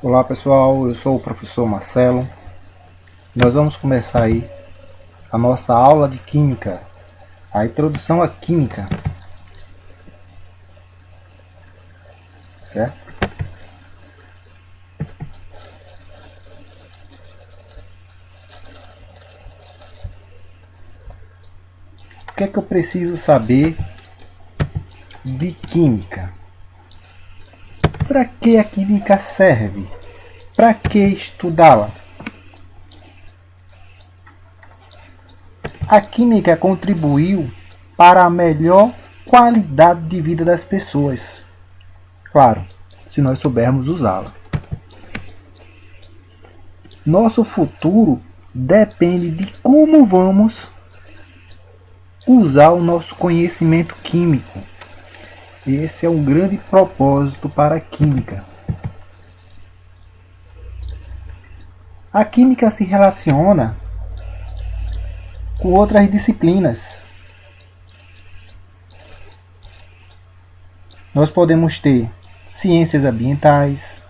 Olá pessoal, eu sou o professor Marcelo. Nós vamos começar aí a nossa aula de Química, a introdução à Química, certo? O que é que eu preciso saber de Química? Para que a Química serve? Para que estudá-la? A Química contribuiu para a melhor qualidade de vida das pessoas. Claro, se nós soubermos usá-la. Nosso futuro depende de como vamos usar o nosso conhecimento químico. Esse é um grande propósito para a Química. A Química se relaciona com outras disciplinas. Nós podemos ter ciências ambientais,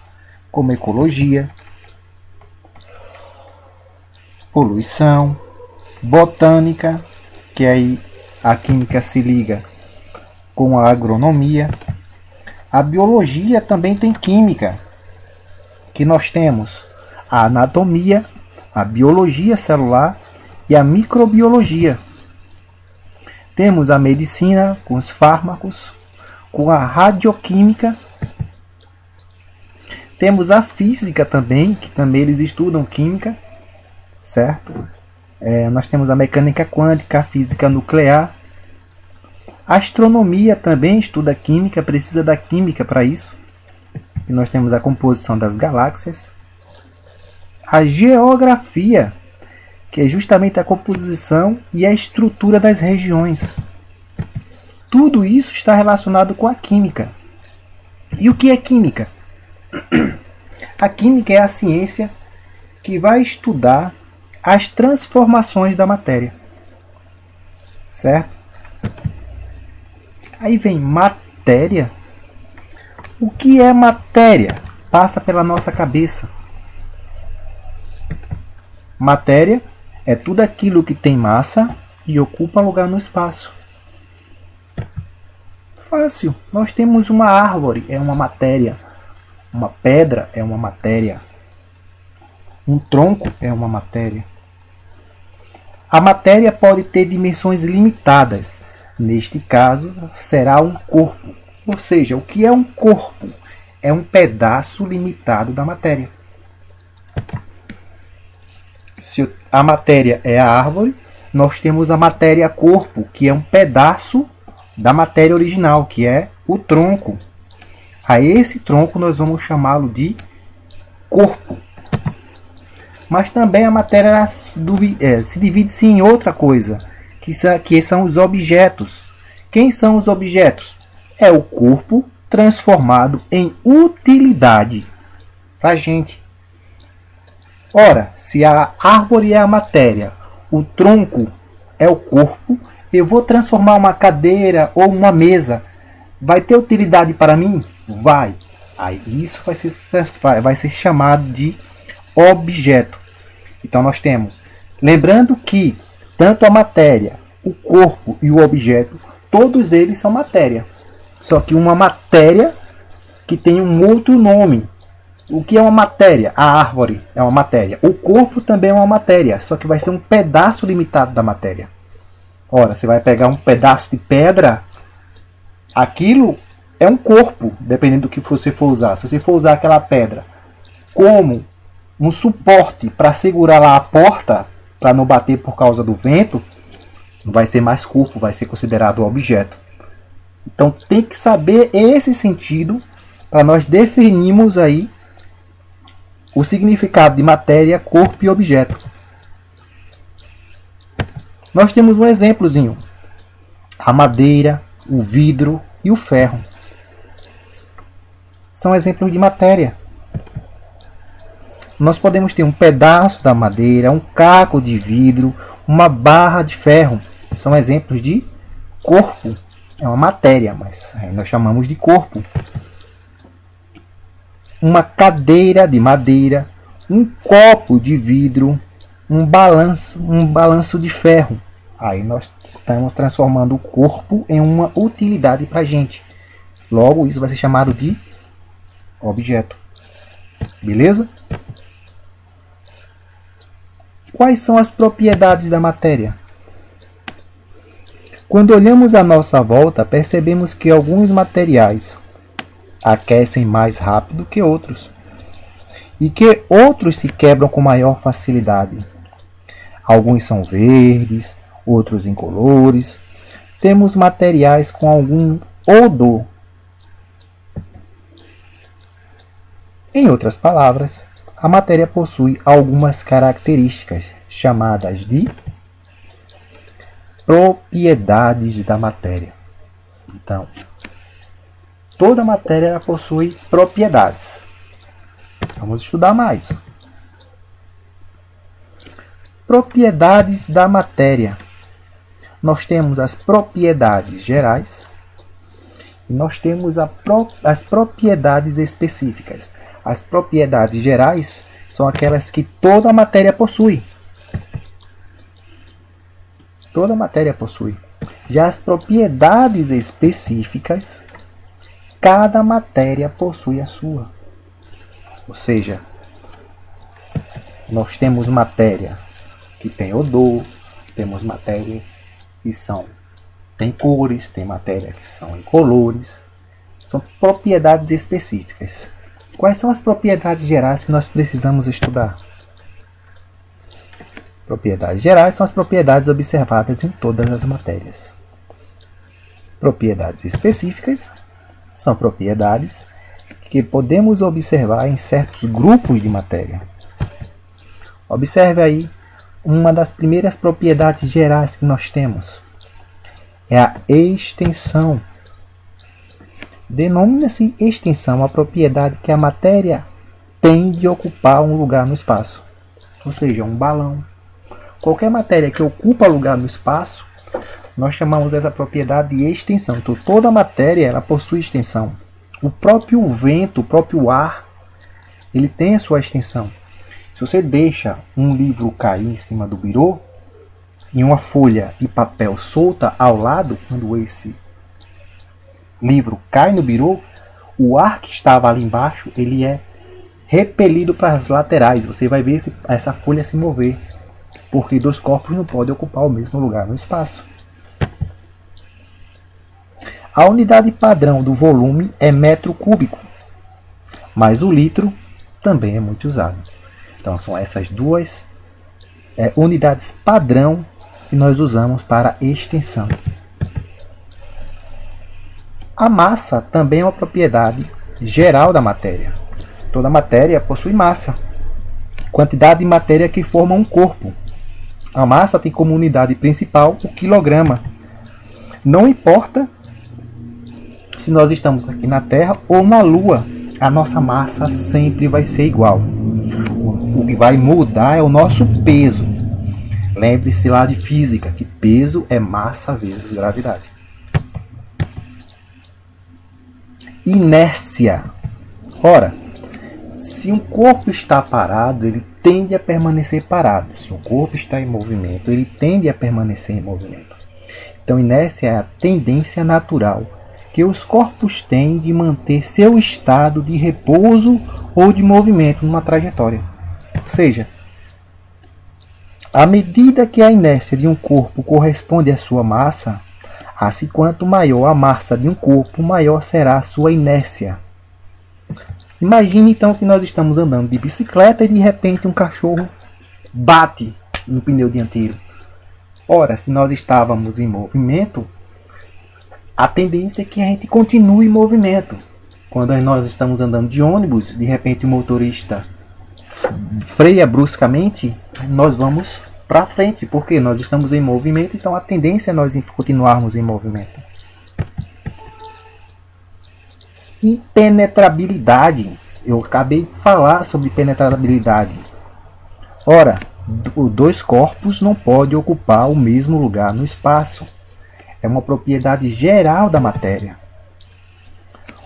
como ecologia, poluição, botânica, que aí a Química se liga com a agronomia. A biologia também tem Química, que nós temos a anatomia, a biologia celular e a microbiologia. Temos a medicina com os fármacos, com a radioquímica. Temos a física também, que também eles estudam química, certo? Nós temos a mecânica quântica, a física nuclear. A astronomia também estuda química, precisa da química para isso. E nós temos a composição das galáxias. A geografia, que é justamente a composição e a estrutura das regiões. Tudo isso está relacionado com a química. E o que é química? A química é a ciência que vai estudar as transformações da matéria. Certo? Aí vem matéria. O que é matéria? Passa pela nossa cabeça. Matéria é tudo aquilo que tem massa e ocupa lugar no espaço. Fácil. Nós temos uma árvore, é uma matéria. Uma pedra é uma matéria. Um tronco é uma matéria. A matéria pode ter dimensões limitadas. Neste caso, será um corpo. Ou seja, o que é um corpo? É um pedaço limitado da matéria. Se a matéria é a árvore, nós temos a matéria corpo, que é um pedaço da matéria original, que é o tronco. A esse tronco nós vamos chamá-lo de corpo. Mas também a matéria se divide-se em outra coisa, que são os objetos. Quem são os objetos? É o corpo transformado em utilidade para a gente. Ora, se a árvore é a matéria, o tronco é o corpo, eu vou transformar uma cadeira ou uma mesa. Vai ter utilidade para mim? Vai. Aí isso vai ser chamado de objeto. Então nós temos, lembrando que tanto a matéria, o corpo e o objeto, todos eles são matéria. Só que uma matéria que tem um outro nome. O que é uma matéria? A árvore é uma matéria. O corpo também é uma matéria, só que vai ser um pedaço limitado da matéria. Ora, você vai pegar um pedaço de pedra, aquilo é um corpo, dependendo do que você for usar. Se você for usar aquela pedra como um suporte para segurar lá a porta, para não bater por causa do vento, não vai ser mais corpo, vai ser considerado objeto. Então tem que saber esse sentido para nós definirmos aí o significado de matéria, corpo e objeto. Nós temos um exemplozinho. A madeira, o vidro e o ferro. São exemplos de matéria. Nós podemos ter um pedaço da madeira, um caco de vidro, uma barra de ferro. São exemplos de corpo. É uma matéria, mas nós chamamos de corpo. uma cadeira de madeira, um copo de vidro, um balanço de ferro. Aí nós estamos transformando o corpo em uma utilidade para a gente. Logo, isso vai ser chamado de objeto. Beleza? Quais são as propriedades da matéria? Quando olhamos à nossa volta, percebemos que alguns materiais aquecem mais rápido que outros e que outros se quebram com maior facilidade. Alguns são verdes, outros incolores. Temos materiais com algum odor. Em outras palavras, a matéria possui algumas características chamadas de propriedades da matéria. Então, toda matéria ela possui propriedades. Vamos estudar mais. Propriedades da matéria. Nós temos as propriedades gerais e nós temos as propriedades específicas. As propriedades gerais são aquelas que toda matéria possui. Toda matéria possui. Já as propriedades específicas, cada matéria possui a sua. Ou seja, nós temos matéria que tem odor, temos matérias que tem cores, tem matéria que são incolores. São propriedades específicas. Quais são as propriedades gerais que nós precisamos estudar? Propriedades gerais são as propriedades observadas em todas as matérias. Propriedades específicas são propriedades que podemos observar em certos grupos de matéria. Observe aí uma das primeiras propriedades gerais que nós temos. É a extensão. Denomina-se extensão a propriedade que a matéria tem de ocupar um lugar no espaço. Ou seja, um balão. Qualquer matéria que ocupa lugar no espaço, nós chamamos essa propriedade de extensão. Então, toda matéria ela possui extensão. O próprio vento, o próprio ar, ele tem a sua extensão. Se você deixa um livro cair em cima do birô, e uma folha de papel solta ao lado, quando esse livro cai no birô, o ar que estava ali embaixo, ele é repelido para as laterais. Você vai ver essa folha se mover, porque dois corpos não podem ocupar o mesmo lugar no espaço. A unidade padrão do volume é metro cúbico, mas o litro também é muito usado. Então são essas duas unidades padrão que nós usamos para extensão. A massa também é uma propriedade geral da matéria. Toda matéria possui massa, quantidade de matéria que forma um corpo. A massa tem como unidade principal o quilograma. Não importa se nós estamos aqui na Terra ou na Lua, a nossa massa sempre vai ser igual. O que vai mudar é o nosso peso. Lembre-se lá de física, que peso é massa vezes gravidade. Inércia. Ora, se um corpo está parado, ele tende a permanecer parado. Se um corpo está em movimento, ele tende a permanecer em movimento. Então, inércia é a tendência natural que os corpos têm de manter seu estado de repouso ou de movimento numa trajetória. Ou seja, à medida que a inércia de um corpo corresponde à sua massa, assim quanto maior a massa de um corpo, maior será a sua inércia. Imagine então que nós estamos andando de bicicleta e de repente um cachorro bate no pneu dianteiro. Ora, se nós estávamos em movimento, a tendência é que a gente continue em movimento. Quando nós estamos andando de ônibus, de repente o motorista freia bruscamente, nós vamos para frente, porque nós estamos em movimento, então a tendência é nós continuarmos em movimento. Impenetrabilidade. Eu acabei de falar sobre penetrabilidade. Ora, dois corpos não podem ocupar o mesmo lugar no espaço. É uma propriedade geral da matéria.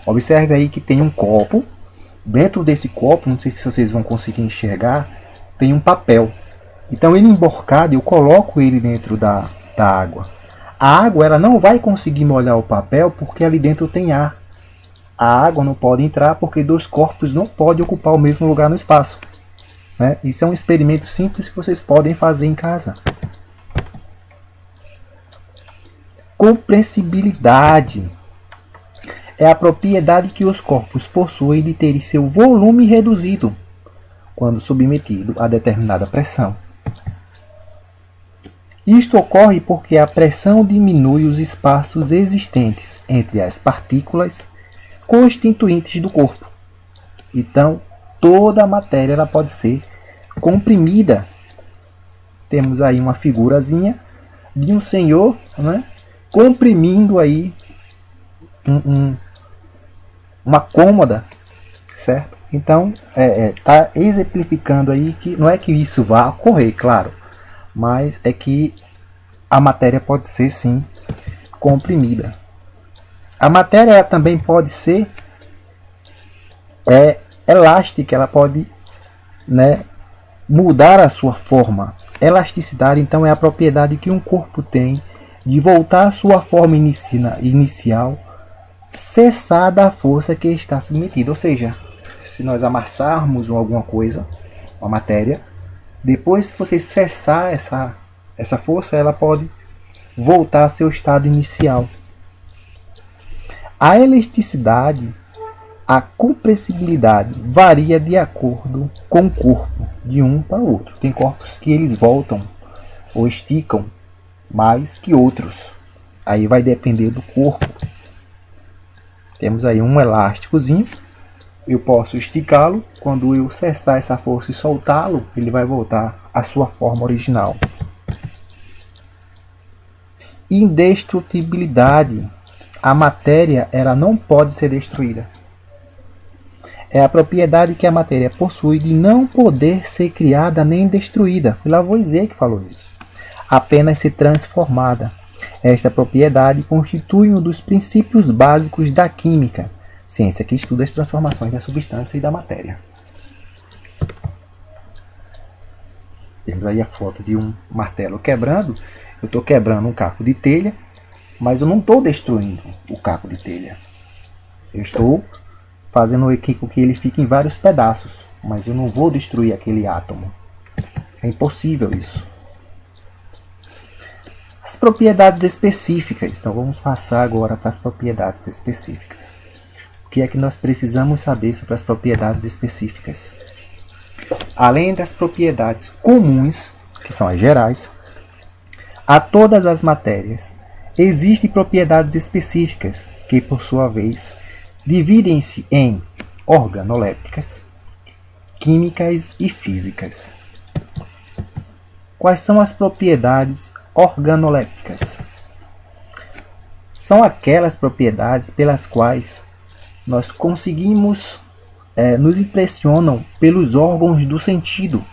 Observe aí que tem um copo Dentro desse copo, não sei se vocês vão conseguir enxergar, tem um papel. Então ele emborcado, eu coloco ele dentro da água. A água ela não vai conseguir molhar o papel porque ali dentro tem ar. A água não pode entrar porque dois corpos não podem ocupar o mesmo lugar no espaço. Né? Isso é um experimento simples que vocês podem fazer em casa. Compressibilidade é a propriedade que os corpos possuem de ter seu volume reduzido quando submetido a determinada pressão. Isto ocorre porque a pressão diminui os espaços existentes entre as partículas constituintes do corpo. Então, toda a matéria ela pode ser comprimida. Temos aí uma figurazinha de um senhor, né, comprimindo aí uma cômoda, certo? Então, tá exemplificando aí que não é que isso vá ocorrer, claro, mas é que a matéria pode ser sim comprimida. A matéria ela também pode ser elástica, ela pode, né, mudar a sua forma. Elasticidade, então, é a propriedade que um corpo tem de voltar à sua forma inicial, cessada a força que está submetida. Ou seja, se nós amassarmos alguma coisa, uma matéria, depois que você cessar essa força, ela pode voltar ao seu estado inicial. A elasticidade, a compressibilidade varia de acordo com o corpo, de um para o outro. Tem corpos que eles voltam ou esticam mais que outros. Aí vai depender do corpo. Temos aí um elásticozinho. Eu posso esticá-lo. Quando eu cessar essa força e soltá-lo, ele vai voltar à sua forma original. Indestrutibilidade. A matéria ela não pode ser destruída. É a propriedade que a matéria possui de não poder ser criada nem destruída. Foi Lavoisier que falou isso. Apenas ser transformada. Esta propriedade constitui um dos princípios básicos da química, ciência que estuda as transformações da substância e da matéria. Temos aí a foto de um martelo quebrando. Eu estou quebrando um caco de telha, mas eu não estou destruindo o caco de telha. Eu estou fazendo com que ele fique em vários pedaços, mas eu não vou destruir aquele átomo. É impossível isso. As propriedades específicas. Então vamos passar agora para as propriedades específicas. O que é que nós precisamos saber sobre as propriedades específicas? Além das propriedades comuns, que são as gerais, a todas as matérias existem propriedades específicas, que por sua vez dividem-se em organolépticas, químicas e físicas. Quais são as propriedades organolépticas? São aquelas propriedades pelas quais nós conseguimos, nos impressionam pelos órgãos do sentido.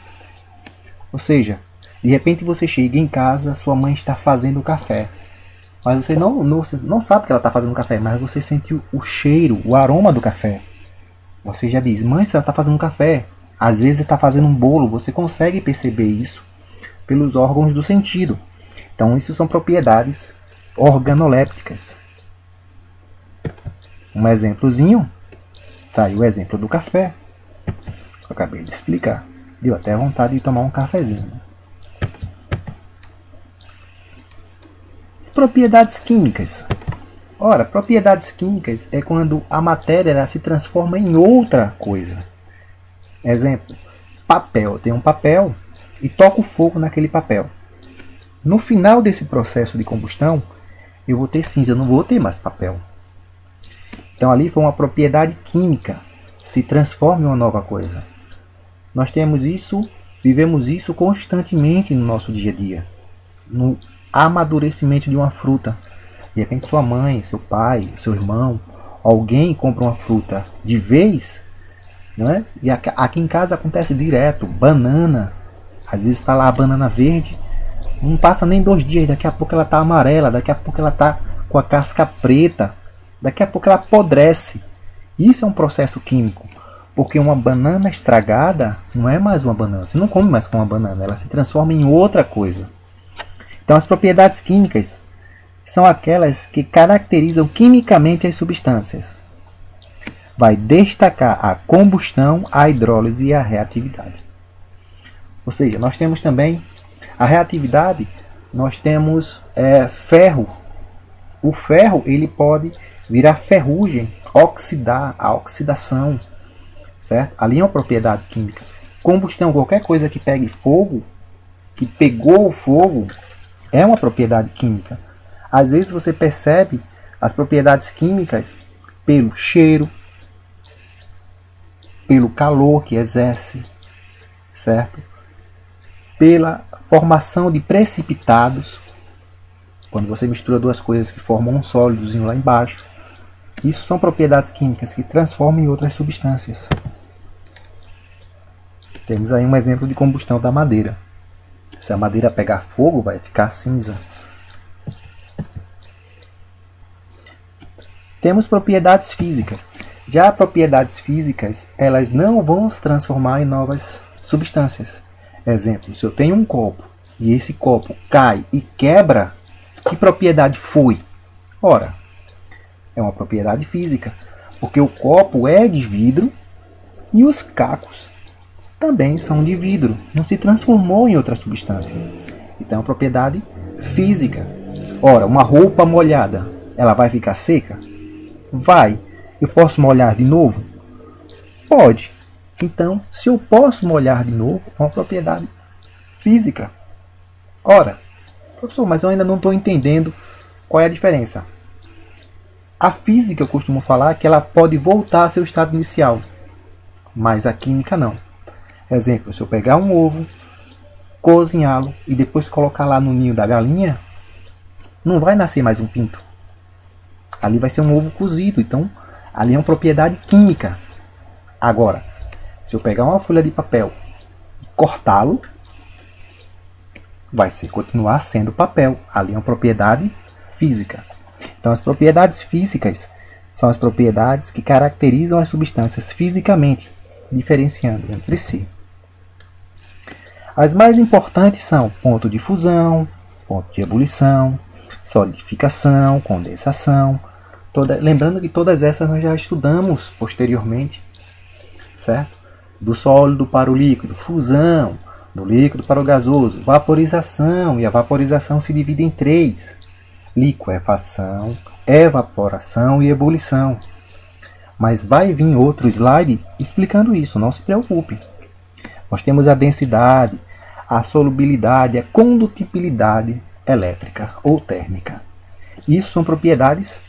Ou seja, de repente você chega em casa, sua mãe está fazendo café, mas você não sabe que ela está fazendo café, mas você sente o cheiro, o aroma do café. Você já diz, mãe, ela está fazendo café. Às vezes está fazendo um bolo, você consegue perceber isso pelos órgãos do sentido. Então, isso são propriedades organolépticas. Um exemplozinho, tá aí o exemplo do café. Eu acabei de explicar. Deu até vontade de tomar um cafezinho. As propriedades químicas. Ora, propriedades químicas é quando a matéria ela se transforma em outra coisa. Exemplo, papel. Eu tenho um papel e toco fogo naquele papel. No final desse processo de combustão, eu vou ter cinza, eu não vou ter mais papel. Então ali foi uma propriedade química, se transforma em uma nova coisa. Nós temos isso, vivemos isso constantemente no nosso dia a dia. No amadurecimento de uma fruta. De repente sua mãe, seu pai, seu irmão, alguém compra uma fruta de vez, né? E aqui em casa acontece direto, banana. Às vezes está lá a banana verde, não passa nem 2 dias, daqui a pouco ela está amarela, daqui a pouco ela está com a casca preta, daqui a pouco ela apodrece. Isso é um processo químico. Porque uma banana estragada não é mais uma banana. Você não come mais com uma banana, ela se transforma em outra coisa. Então as propriedades químicas são aquelas que caracterizam quimicamente as substâncias. Vai destacar a combustão, a hidrólise e a reatividade. Ou seja, nós temos também a reatividade, nós temos ferro. O ferro ele pode virar ferrugem, oxidar, a oxidação, certo? Ali é uma propriedade química. Combustão, qualquer coisa que pegue fogo, que pegou o fogo, é uma propriedade química. Às vezes você percebe as propriedades químicas pelo cheiro, pelo calor que exerce, certo? Pela formação de precipitados, quando você mistura duas coisas que formam um sólidozinho lá embaixo. Isso são propriedades químicas que transformam em outras substâncias. Temos aí um exemplo de combustão da madeira. Se a madeira pegar fogo, vai ficar cinza. Temos propriedades físicas. Já propriedades físicas, elas não vão se transformar em novas substâncias. Exemplo, se eu tenho um copo e esse copo cai e quebra, que propriedade foi? Ora, é uma propriedade física, porque o copo é de vidro e os cacos também são de vidro, não se transformou em outra substância. Então é uma propriedade física. Ora, uma roupa molhada, ela vai ficar seca? Vai. Eu posso molhar de novo? Pode. Então, se eu posso molhar de novo, é uma propriedade física. Ora, professor, mas eu ainda não estou entendendo qual é a diferença. A física, eu costumo falar que ela pode voltar ao seu estado inicial, mas a química não. Exemplo, se eu pegar um ovo, cozinhá-lo e depois colocar lá no ninho da galinha, não vai nascer mais um pinto. Ali vai ser um ovo cozido, então ali é uma propriedade química. Agora, se eu pegar uma folha de papel e cortá-lo, vai continuar sendo papel. Ali é uma propriedade física. Então as propriedades físicas são as propriedades que caracterizam as substâncias fisicamente, diferenciando entre si. As mais importantes são ponto de fusão, ponto de ebulição, solidificação, condensação. Lembrando que todas essas nós já estudamos posteriormente, certo? Do sólido para o líquido, fusão, do líquido para o gasoso, vaporização, e a vaporização se divide em três: liquefação, evaporação e ebulição. Mas vai vir outro slide explicando isso, não se preocupe. Nós temos a densidade, a solubilidade, a condutibilidade elétrica ou térmica. Isso são propriedades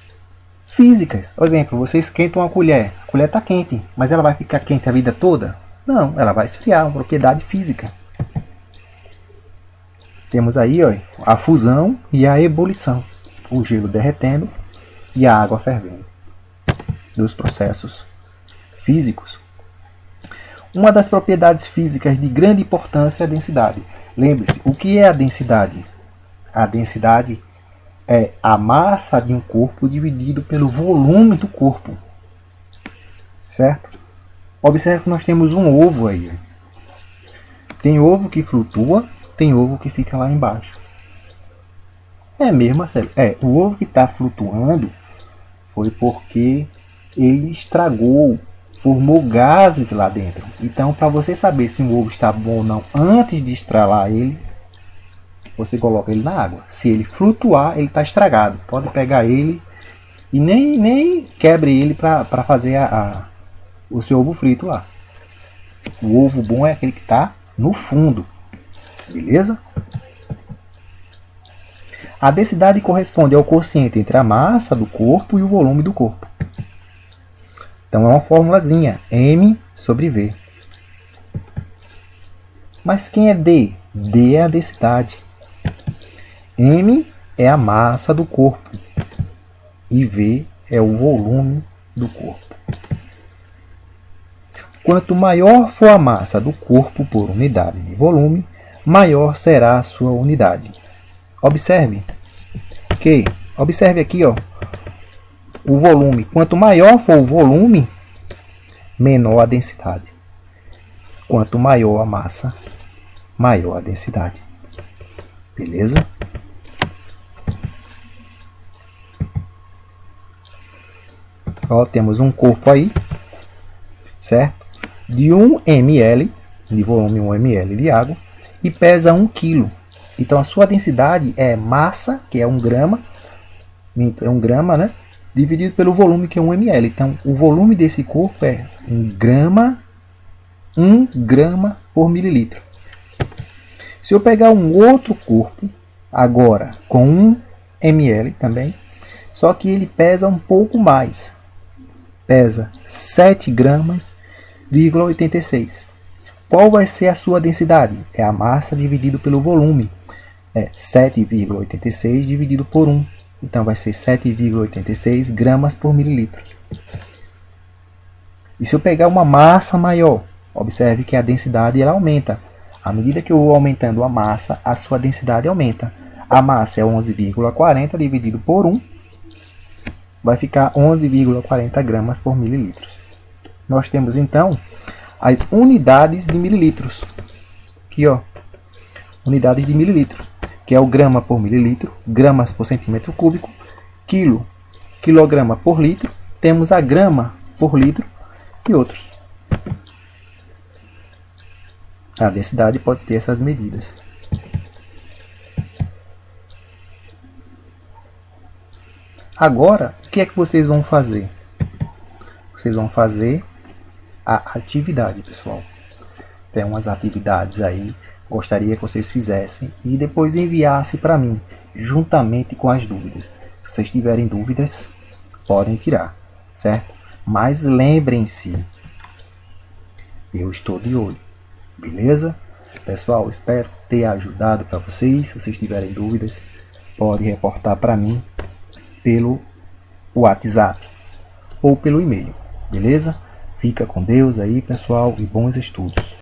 físicas. Por exemplo, você esquenta uma colher. A colher está quente, mas ela vai ficar quente a vida toda? Não, ela vai esfriar, uma propriedade física. Temos aí a fusão e a ebulição. O gelo derretendo e a água fervendo. Dos processos físicos. Uma das propriedades físicas de grande importância é a densidade. Lembre-se, o que é a densidade? A densidade é a massa de um corpo dividido pelo volume do corpo. Certo? Observe que nós temos um ovo aí. Tem ovo que flutua, tem ovo que fica lá embaixo. É mesmo, a sério. O ovo que está flutuando foi porque ele estragou, formou gases lá dentro. Então, para você saber se um ovo está bom ou não antes de estralar ele, você coloca ele na água. Se ele flutuar, ele está estragado. Pode pegar ele e nem quebre ele para fazer o seu ovo frito lá. O ovo bom é aquele que está no fundo. Beleza? A densidade corresponde ao quociente entre a massa do corpo e o volume do corpo. Então é uma formulazinha, M sobre V. Mas quem é D? D é a densidade. M é a massa do corpo e V é o volume do corpo. Quanto maior for a massa do corpo por unidade de volume, maior será a sua unidade. Observe aqui, o volume. Quanto maior for o volume, menor a densidade. Quanto maior a massa, maior a densidade. Beleza? Ó, temos um corpo aí, certo? De 1 ml, de volume 1 ml de água, e pesa 1 kg. Então a sua densidade é massa, que é 1 grama, né? Dividido pelo volume, que é 1 ml. Então o volume desse corpo é 1 grama por mililitro. Se eu pegar um outro corpo, agora com 1 ml também, só que ele pesa um pouco mais, pesa 7 gramas,86. Qual vai ser a sua densidade? É a massa dividido pelo volume. É 7,86 dividido por 1. Então vai ser 7,86 gramas por mililitro. E se eu pegar uma massa maior, observe que a densidade ela aumenta. À medida que eu vou aumentando a massa, a sua densidade aumenta. A massa é 11,40 dividido por 1. Vai ficar 11,40 gramas por mililitro. Nós temos então as unidades de mililitros. Aqui, ó. Unidades de mililitros, que é o grama por mililitro, gramas por centímetro cúbico, quilo, quilograma por litro. Temos a grama por litro e outros. A densidade pode ter essas medidas. Agora, o que é que vocês vão fazer? Vocês vão fazer a atividade, pessoal. Tem umas atividades aí, gostaria que vocês fizessem e depois enviassem para mim, juntamente com as dúvidas. Se vocês tiverem dúvidas, podem tirar, certo? Mas lembrem-se, eu estou de olho, beleza? Pessoal, espero ter ajudado para vocês. Se vocês tiverem dúvidas, podem reportar para mim pelo WhatsApp ou pelo e-mail, beleza? Fica com Deus aí, pessoal, e bons estudos.